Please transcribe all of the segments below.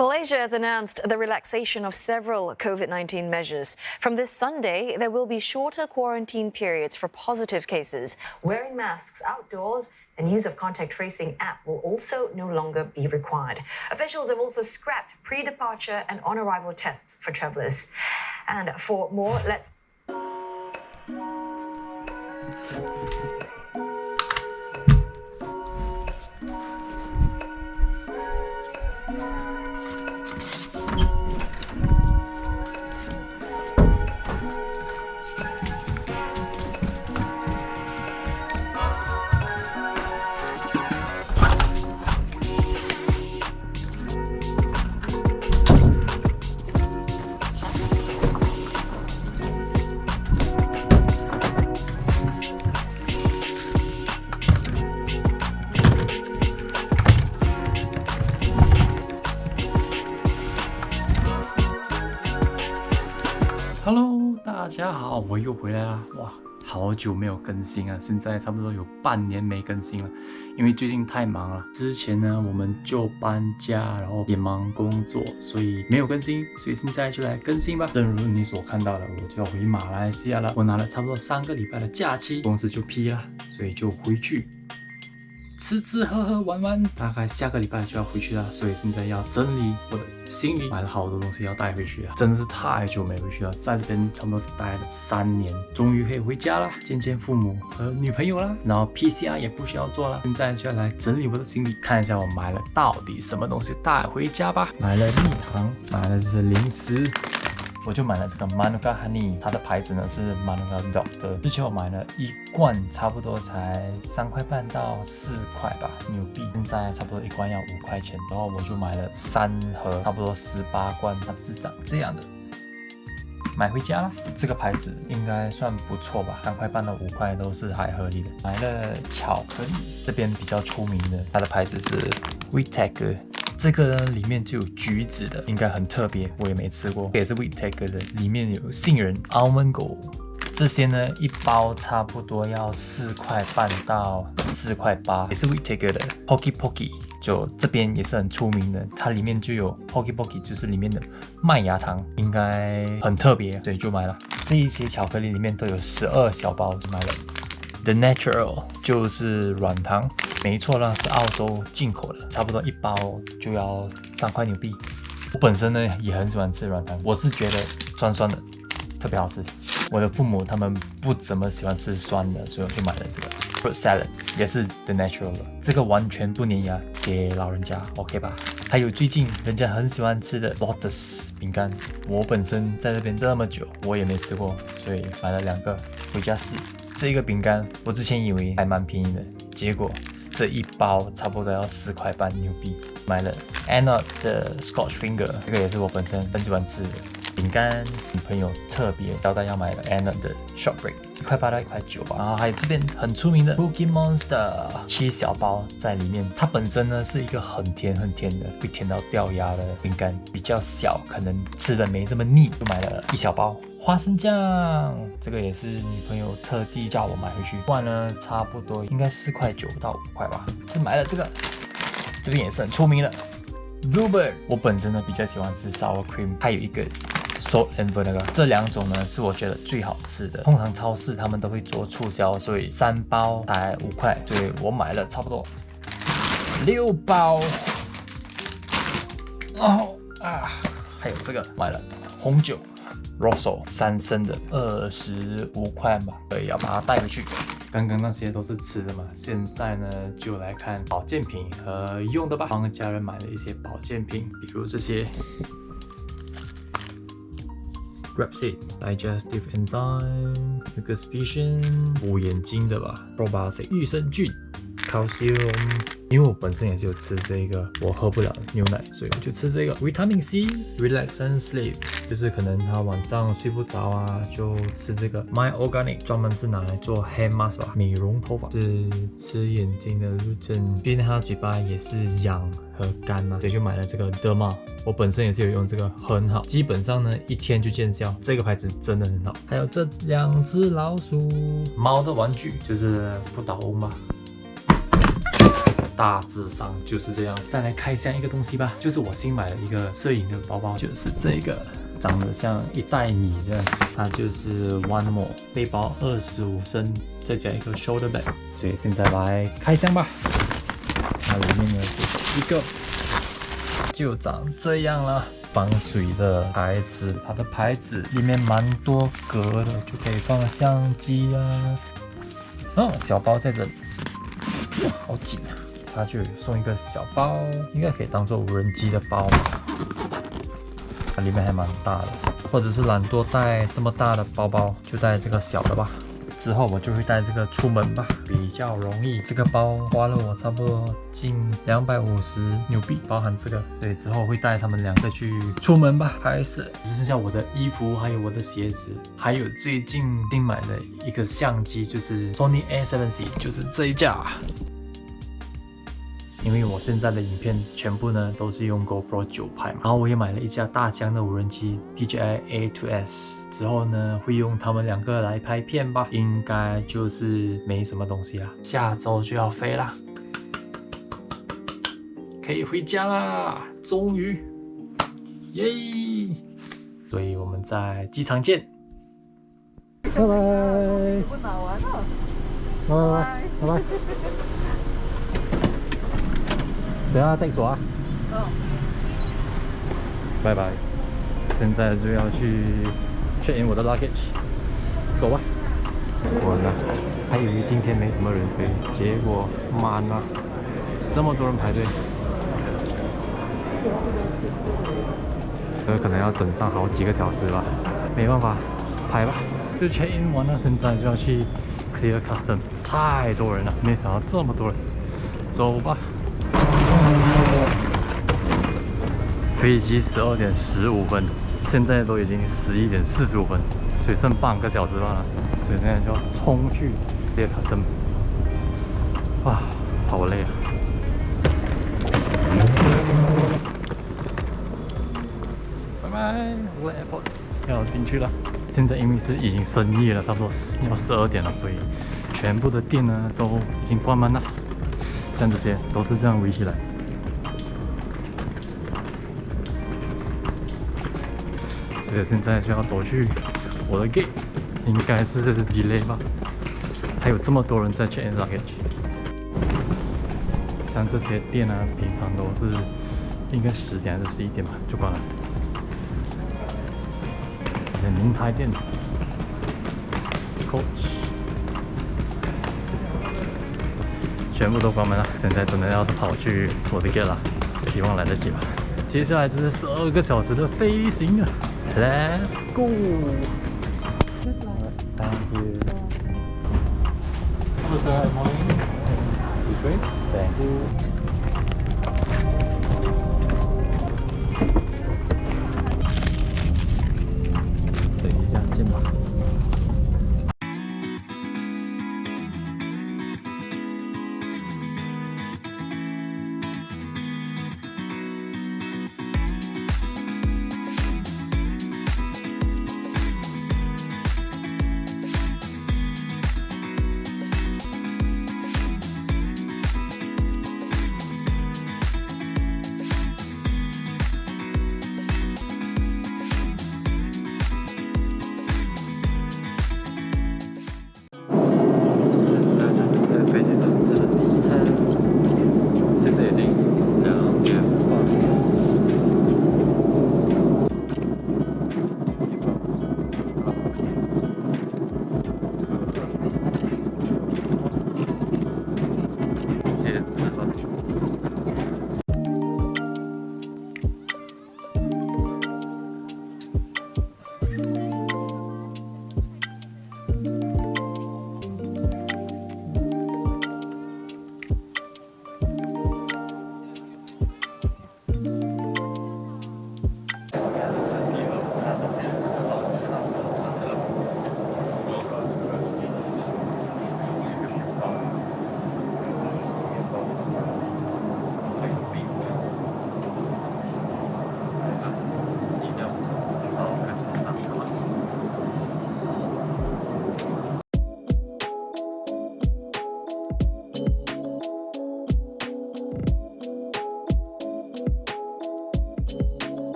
Malaysia has announced the relaxation of several COVID-19 measures. From this Sunday, there will be shorter quarantine periods for positive cases. Wearing masks outdoors and use of contact tracing app will also no longer be required. Officials have also scrapped pre-departure and on-arrival tests for travellers. And for more, let's... Hello， 大家好，我又回来啦！哇，好久没有更新啊，现在差不多有半年没更新了，因为最近太忙了。之前呢，我们就搬家，然后也忙工作，所以没有更新，所以现在就来更新吧。正如你所看到的，我就要回马来西亚了。我拿了差不多3个礼拜的假期，公司就批了，所以就回去。吃吃喝喝玩玩，大概下个礼拜就要回去了，所以现在要整理我的行李，买了好多东西要带回去啊，真的是太久没回去了，在这边差不多待了3年，终于可以回家了，见见父母和女朋友啦，然后 PCR 也不需要做了，现在就要来整理我的行李，看一下我买了到底什么东西带回家吧。买了蜜糖，买了这些零食。我就买了这个 Manuka Honey， 它的牌子呢是 Manuka Doctor。之前我买了1罐，差不多才3块半到4块吧，纽币。现在差不多1罐要5块钱，然后我就买了3盒，差不多18罐，它是长这样的。买回家了，这个牌子应该算不错吧，3块半到5块都是还合理的。买了巧克力，这边比较出名的，它的牌子是 Whittaker。这个呢，里面就有橘子的，应该很特别，我也没吃过。也是 Whittaker 的，里面有杏仁、almond gold， 这些呢一包差不多要4块半到4块8，也是 Whittaker 的。Pocky Pocky 就这边也是很出名的，它里面就有 Pocky Pocky， 就是里面的麦芽糖，应该很特别，所以就买了。这一些巧克力里面都有12小包，就买了。The Natural 就是软糖，没错啦，是澳洲进口的，差不多1包就要3块纽币。我本身呢也很喜欢吃软糖，我是觉得酸酸的特别好吃。我的父母他们不怎么喜欢吃酸的，所以我就买了这个 Fruit Salad， 也是 The Natural 的，这个完全不粘牙，给老人家 OK 吧？还有最近人家很喜欢吃的 Lotus 饼干，我本身在这边这么久，我也没吃过，所以买了2个回家试。这个饼干我之前以为还蛮便宜的，结果这一包差不多要4块半纽币。买了 Anna 的 Scotch Finger， 这个也是我本身很喜欢吃的饼干。女朋友特别交代要买了 Anna 的 Shortbread， 1块8到1块9吧。然后还有这边很出名的 Cookie Monster， 7小包在里面。它本身呢是一个很甜的，会甜到掉牙的饼干，比较小，可能吃的没这么腻，就买了1小包。花生酱，这个也是女朋友特地叫我买回去，罐呢差不多应该4块9到5块吧。是买了这个，这边也是很出名的 Bluebird。我本身呢比较喜欢吃 sour cream， 还有一个 salt and vinegar， 这2种呢是我觉得最好吃的。通常超市他们都会做促销，所以3包才5块，所以我买了差不多6包。然后还有这个买了红酒。Rosso 3升的25块吧，所以要把它带回去。刚刚那些都是吃的嘛，现在呢就来看保健品和用的吧。帮家人买了一些保健品，比如这些 Grapseed Digestive Enzyme Mucus Fusion 补眼睛的吧 Probiotic 益生菌 Calcium， 因为我本身也是有吃这个，我喝不了牛奶，所以我就吃这个 Vitamin C Relax and Sleep， 就是可能他晚上睡不着啊，就吃这个 My Organic， 专门是拿来做 hair mask 吧，美容头发，是吃眼睛的路程，毕竟他的嘴巴也是痒和干嘛，所以就买了这个 Derma， 我本身也是有用这个，很好，基本上呢1天就见效，这个牌子真的很好。还有这2只老鼠，猫的玩具，就是不倒翁吧。大致上就是这样。再来开箱一个东西吧，就是我新买了一个摄影的包包，就是这个。长得像一袋米这样，它就是 One More 背包25升，再加一个 shoulder bag。所以现在来开箱吧。它里面呢就是一个，就长这样了。防水的牌子，它的牌子里面蛮多格的，就可以放相机啊。哦，小包在这里，哇，好紧啊！它就有送一个小包，应该可以当做无人机的包。它里面还蛮大的，或者是懒惰带这么大的包包，就带这个小的吧。之后我就会带这个出门吧，比较容易。这个包花了我差不多近250纽币，包含这个。对，之后会带他们2个去出门吧，拍摄。只剩下我的衣服，还有我的鞋子，还有最近新买的一个相机，就是 Sony A7C， 就是这一架。因为我现在的影片全部呢都是用 GoPro 9拍嘛，然后我也买了一架大疆的无人机 DJI A2S， 之后呢会用他们2个来拍片吧，应该就是没什么东西啦，下周就要飞啦，可以回家啦，终于，耶！所以我们在机场见，拜拜，拜拜，拜拜。等下 text 我啊。拜拜。现在就要去 check in 我的 luggage， 走吧。我呢，还以为今天没什么人飞，结果满了，这么多人排队，可能要等上好几个小时吧。没办法，拍吧。就 check in 完了，现在就要去 clear custom， 太多人了，没想到这么多人。走吧。飞机12点15分，现在都已经11点45分，所以剩半个小时罢了。所以现在就要冲去clear custom。哇，好累啊！拜拜，我的 airport 要进去了。现在因为是已经深夜了，差不多要12点了，所以全部的店呢都已经关门了。像这些都是这样围起来。所以现在就要走去我的 gate， 应该是 delay 吧。还有这么多人在 check in luggage。像这些店呢，平常都是应该10点还是11点吧就关了。这些名牌店 ，Coach， 全部都关门了。现在真的要是跑去我的 gate 了，希望来得及吧。接下来就是12个小时的飞行啊！ Let's go! Thank you. Hello sir, good morning. This way. Thank you. 等一下见吧。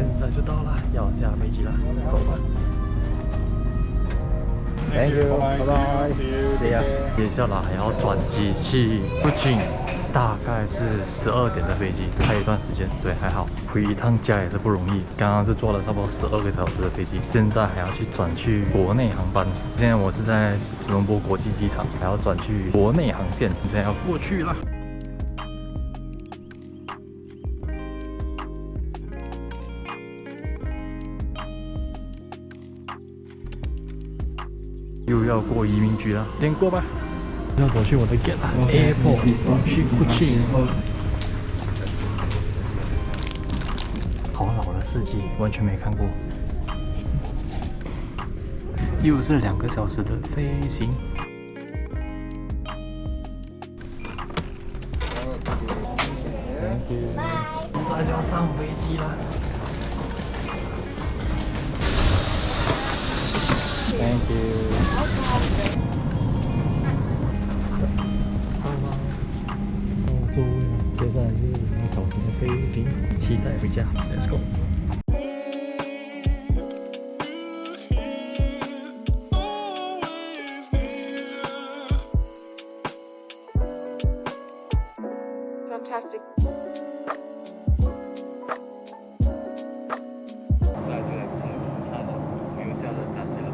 现在就到了，要下飞机了，走吧。Thank you， 拜拜，谢谢。接下来还要转机去北京，大概是12点的飞机，还有一段时间，所以还好。回一趟家也是不容易，刚刚是坐了差不多12个小时的飞机，现在还要去转去国内航班。现在我是在吉隆坡国际机场，还要转去国内航线，现在要过去了。又要过移民局了，先过吧。要走去我的 gate 了 ，Airport 去不去？好老的世纪，完全没看过。又是2个小时的飞行。Thank you。现在就要上飞机了。Thank you。座位了，接下来就是2个小时的飞行，期待回家。Let's go。Fantastic。现在就来吃午餐了，我又下了那些了。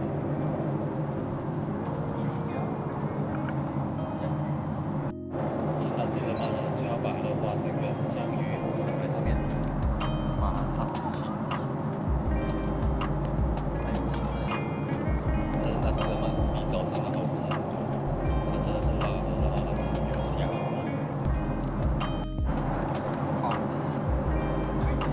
吃那些了嘛，就要把那个花生跟酱鱼放在上面，把它炒一起。还有鸡蛋，那些了嘛比早上的好吃，它真的是辣的，然后它是有虾。好吃，最重。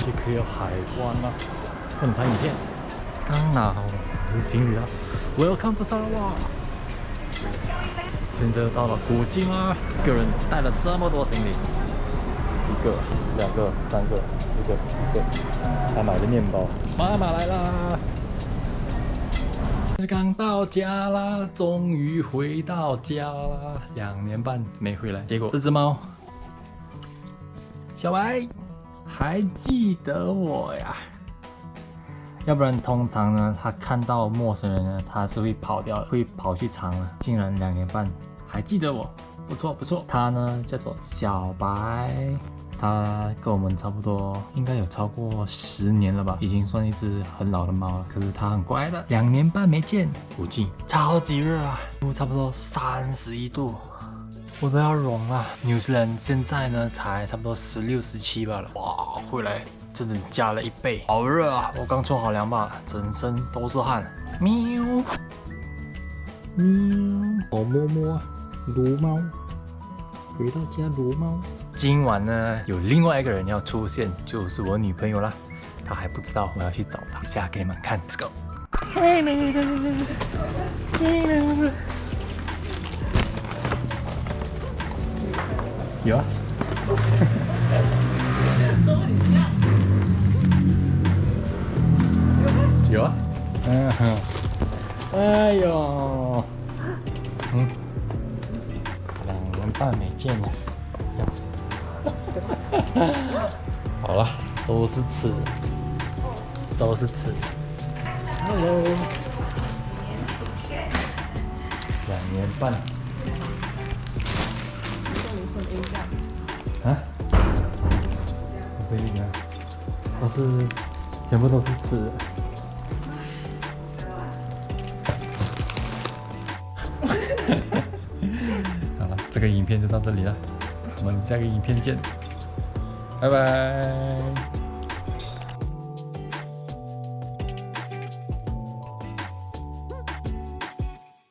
去可以有海关了，不能拍影片。刚拿好我的行李了 ，Welcome to Sarawak。现在到了古晋啦，一个人带了这么多行李，1个、2个、3个、4个、5个，还买了面包。妈妈来啦！刚到家啦，终于回到家啦，2年半没回来，结果这只猫，小白。还记得我呀？要不然通常呢，他看到陌生人呢，他是会跑掉的，会跑去藏了。竟然2年半还记得我，不错不错。他呢叫做小白，他跟我们差不多，应该有超过10年了吧，已经算一只很老的猫了。可是它很乖的，2年半没见，古晋超级热啊，差不多31度。我都要融了。纽西兰现在呢才差不多16、17吧了，哇，回来整整加了1倍，好热啊！我刚冲好凉吧，整身都是汗。喵喵，我摸摸撸猫，回到家撸猫。今晚呢有另外一个人要出现，就是我女朋友啦，她还不知道我要去找她，下给你们看 ，Let's go。有啊，有啊，嗯哼，哎呦，2年半没见了，好了，都是吃，都是吃。Hello， 2年半。啊？这一家都是全部都是吃的。好了，这个影片就到这里了，我们下个影片见，拜拜。